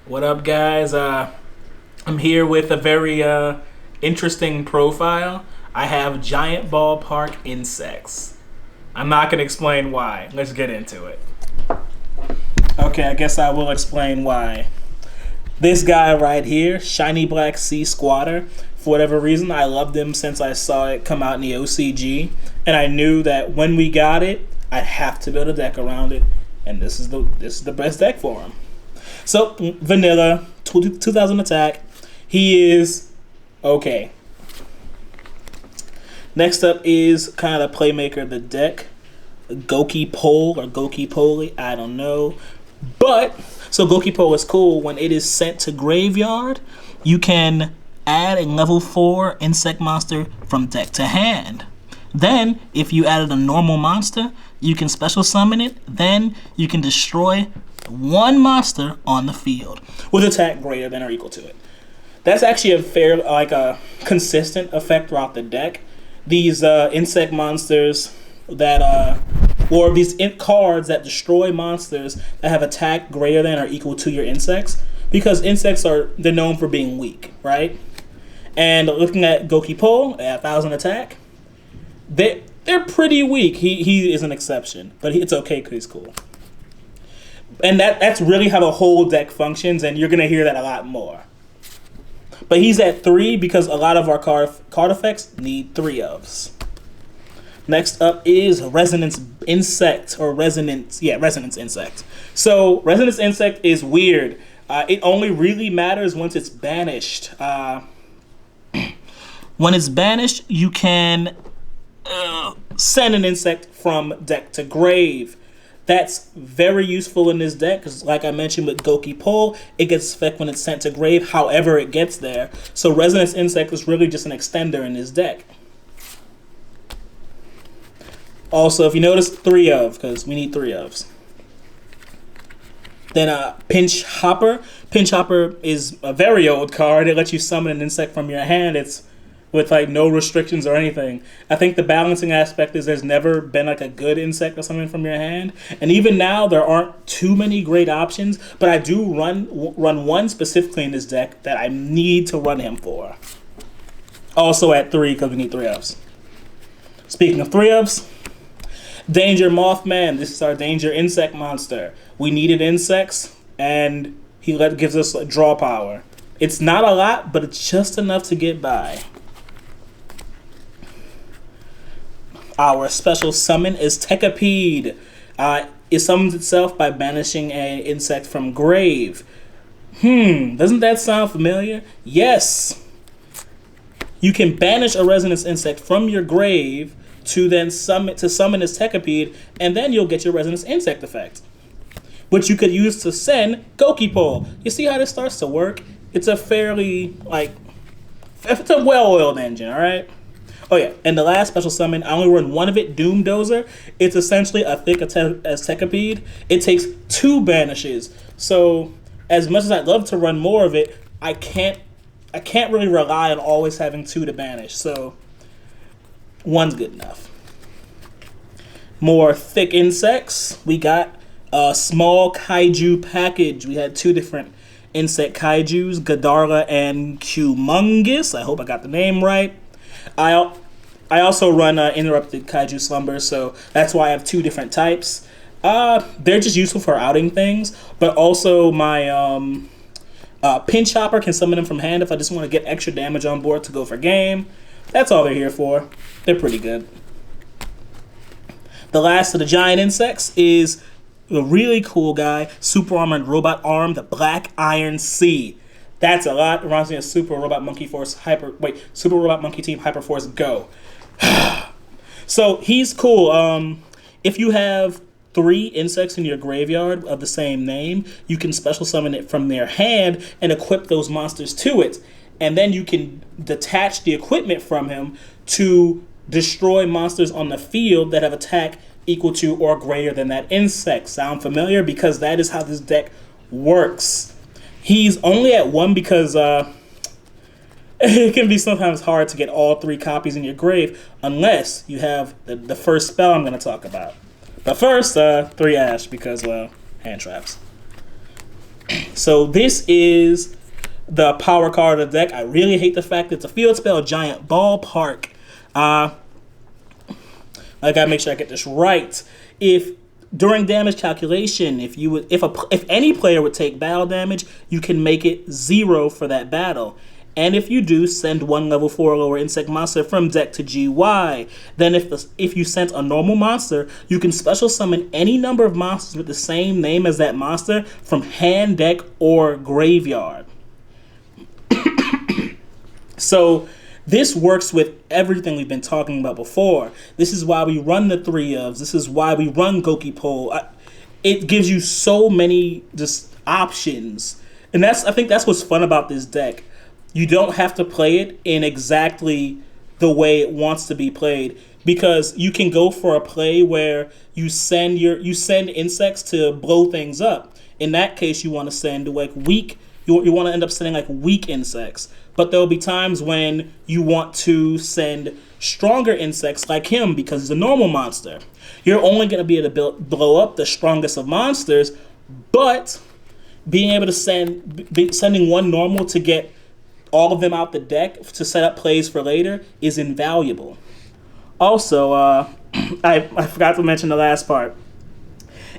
What up, guys? I'm here with a very interesting profile. I have giant ballpark insects. I'm not going to explain why. Let's get into it. Okay, I guess I will explain why. This guy right here, shiny black sea squatter, for whatever reason, I loved him since I saw it come out in the OCG, and I knew that when we got it, I'd have to build a deck around it, and this is the best deck for him. So, vanilla, 2000 attack. He is okay. Next up is kind of the playmaker of the deck. Goki Pole or Goki Poli, I don't know. But, so Goki Pole is cool. When it is sent to graveyard, you can add a level 4 insect monster from deck to hand. Then, if you added a normal monster, you can special summon it. Then, you can destroy one monster on the field with attack greater than or equal to it. That's actually a consistent effect throughout the deck. These insect monsters that or these cards that destroy monsters that have attack greater than or equal to your insects, because insects they're known for being weak, right? And looking at Goki Pole at 1000 attack, they're pretty weak. He is an exception, but it's okay because he's cool. And that's really how the whole deck functions, and you're going to hear that a lot more. But he's at 3 because a lot of our card effects need 3 ofs. Next up is Resonance Insect, or Resonance Insect. So, Resonance Insect is weird. It only really matters once it's banished. When it's banished, you can send an insect from deck to grave. That's very useful in this deck because, like I mentioned with Goki Pole, it gets effect when it's sent to grave, however it gets there. So Resonance Insect is really just an extender in this deck. Also, if you notice, 3 of, because we need 3 ofs. Then Pinch Hopper. Pinch Hopper is a very old card. It lets you summon an insect from your hand. It's with no restrictions or anything. I think the balancing aspect is there's never been a good insect or something from your hand, and even now there aren't too many great options. But I do run one specifically in this deck that I need to run him for. Also at 3 because we need 3 ofs. Speaking of 3 ofs, Danger Mothman. This is our Danger Insect monster. We needed insects, and he gives us draw power. It's not a lot, but it's just enough to get by. Our special summon is Tekapede. It summons itself by banishing an insect from grave. Doesn't that sound familiar? Yes. You can banish a Resonance Insect from your grave to then summon its Tekapede, and then you'll get your Resonance Insect effect, which you could use to send Goki Pole. You see how this starts to work? It's a fairly, it's a well-oiled engine, alright? Oh yeah, and the last special summon, I only run one of it, Doom Dozer. It's essentially a thick as Tekapede. It takes 2 banishes. So, as much as I'd love to run more of it, I can't really rely on always having 2 to banish. So, 1's good enough. More thick insects. We got a small kaiju package. We had 2 different insect kaijus, Gadarla and Humongous. I hope I got the name right. I also run Interrupted Kaiju Slumber, so that's why I have 2 different types. They're just useful for outing things, but also my Pinch Hopper can summon them from hand if I just want to get extra damage on board to go for game. That's all they're here for. They're pretty good. The last of the giant insects is a really cool guy, Super Armored Robot Arm, the Black Iron Sea. That's a lot. It reminds me of Super Robot Monkey Team Hyperforce Go. So he's cool. If you have 3 insects in your graveyard of the same name, you can special summon it from their hand and equip those monsters to it. And then you can detach the equipment from him to destroy monsters on the field that have attack equal to or greater than that insect. Sound familiar? Because that is how this deck works. He's only at 1 because it can be sometimes hard to get all 3 copies in your grave unless you have the first spell I'm going to talk about. But first, 3 Ash because, well, hand traps. So this is the power card of the deck. I really hate the fact that it's a field spell, giant ballpark. I gotta make sure I get this right. If during damage calculation, if any player would take battle damage, you can make it 0 for that battle. And if you do, send one level 4 or lower insect monster from deck to GY. Then if you sent a normal monster, you can special summon any number of monsters with the same name as that monster from hand, deck, or graveyard. So this works with everything we've been talking about before. This is why we run the 3-ofs. This is why we run Goki Pole. It gives you so many just options. And I think that's what's fun about this deck. You don't have to play it in exactly the way it wants to be played, because you can go for a play where you send insects to blow things up. In that case, you want to send like weak. You want to end up sending like weak insects. But there will be times when you want to send stronger insects like him because he's a normal monster. You're only going to be able to blow up the strongest of monsters, but being able to sending one normal to get all of them out the deck to set up plays for later is invaluable. Also, I forgot to mention the last part.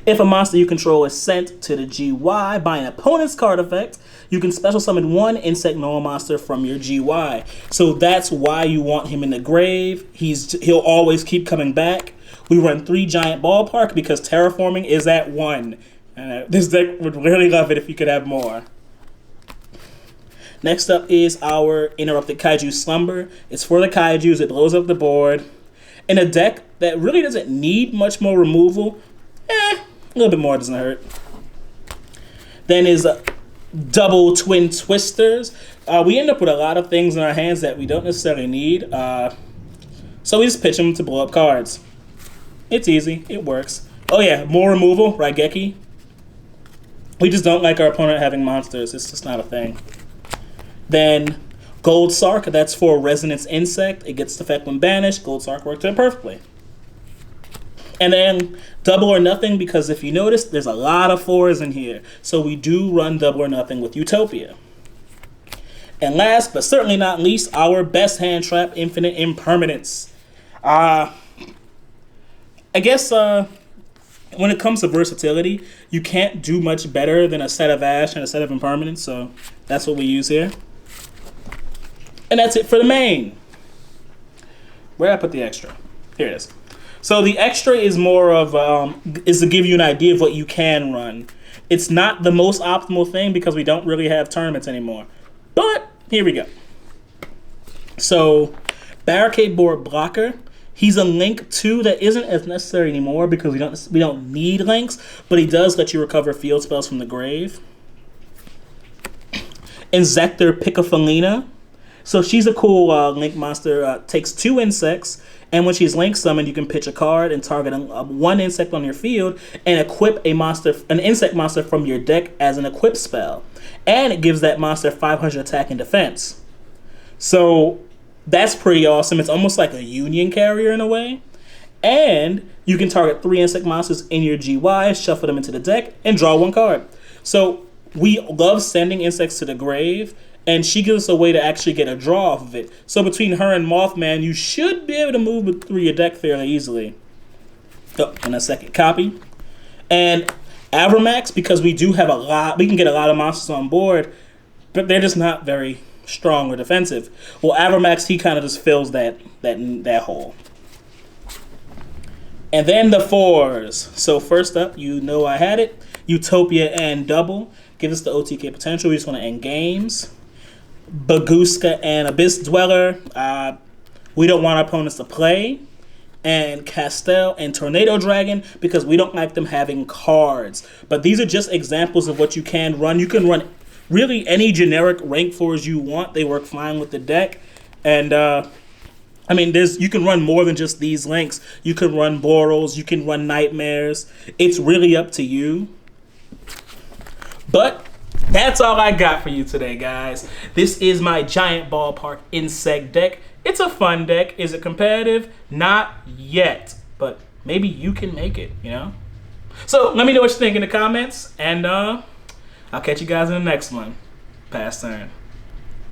If a monster you control is sent to the GY by an opponent's card effect, you can special summon one insect normal monster from your GY. So that's why you want him in the grave. He'll always keep coming back. We run 3 giant ballpark because terraforming is at 1. This deck would really love it if you could have more. Next up is our Interrupted Kaiju Slumber. It's for the Kaijus. It blows up the board. In a deck that really doesn't need much more removal, a little bit more doesn't hurt. Then is Double Twin Twisters. We end up with a lot of things in our hands that we don't necessarily need. So we just pitch them to blow up cards. It's easy. It works. Oh yeah, more removal, Raigeki. We just don't like our opponent having monsters. It's just not a thing. Then Gold Sark, that's for Resonance Insect. It gets effect when banished. Gold Sark worked it perfectly. And then Double or Nothing, because if you notice, there's a lot of 4s in here. So we do run Double or Nothing with Utopia. And last, but certainly not least, our best hand trap, Infinite Impermanence. I guess when it comes to versatility, you can't do much better than a set of Ash and a set of Impermanence, so that's what we use here. And that's it for the main. Where did I put the extra? Here it is. So the extra is more of, is to give you an idea of what you can run. It's not the most optimal thing because we don't really have tournaments anymore. But here we go. So Barricade Board Blocker. He's a link 2 that isn't as necessary anymore because we don't need links, but he does let you recover field spells from the grave. Inzektor Picofelina. So she's a cool link monster. Takes 2 insects, and when she's link summoned, you can pitch a card and target one insect on your field and equip an insect monster from your deck as an equip spell. And it gives that monster 500 attack and defense. So that's pretty awesome. It's almost like a Union carrier in a way. And you can target 3 insect monsters in your GY, shuffle them into the deck, and draw 1 card. So we love sending insects to the grave, and she gives us a way to actually get a draw off of it. So between her and Mothman, you should be able to move through your deck fairly easily. Oh, and a second copy. And Avramax, because we do have we can get a lot of monsters on board, but they're just not very strong or defensive. Well, Avramax, he kind of just fills that hole. And then the 4s. So first up, you know I had it. Utopia and Double. Give us the OTK potential. We just want to end games. Baguska and Abyss Dweller. We don't want our opponents to play. And Castel and Tornado Dragon because we don't like them having cards. But these are just examples of what you can run. You can run really any generic rank 4s you want. They work fine with the deck. And I mean, you can run more than just these links. You can run Borals. You can run Nightmares. It's really up to you. But that's all I got for you today, guys. This is my Giant Ballpark Insect deck. It's a fun deck. Is it competitive? Not yet. But maybe you can make it, you know? So let me know what you think in the comments. And I'll catch you guys in the next one. Pass turn.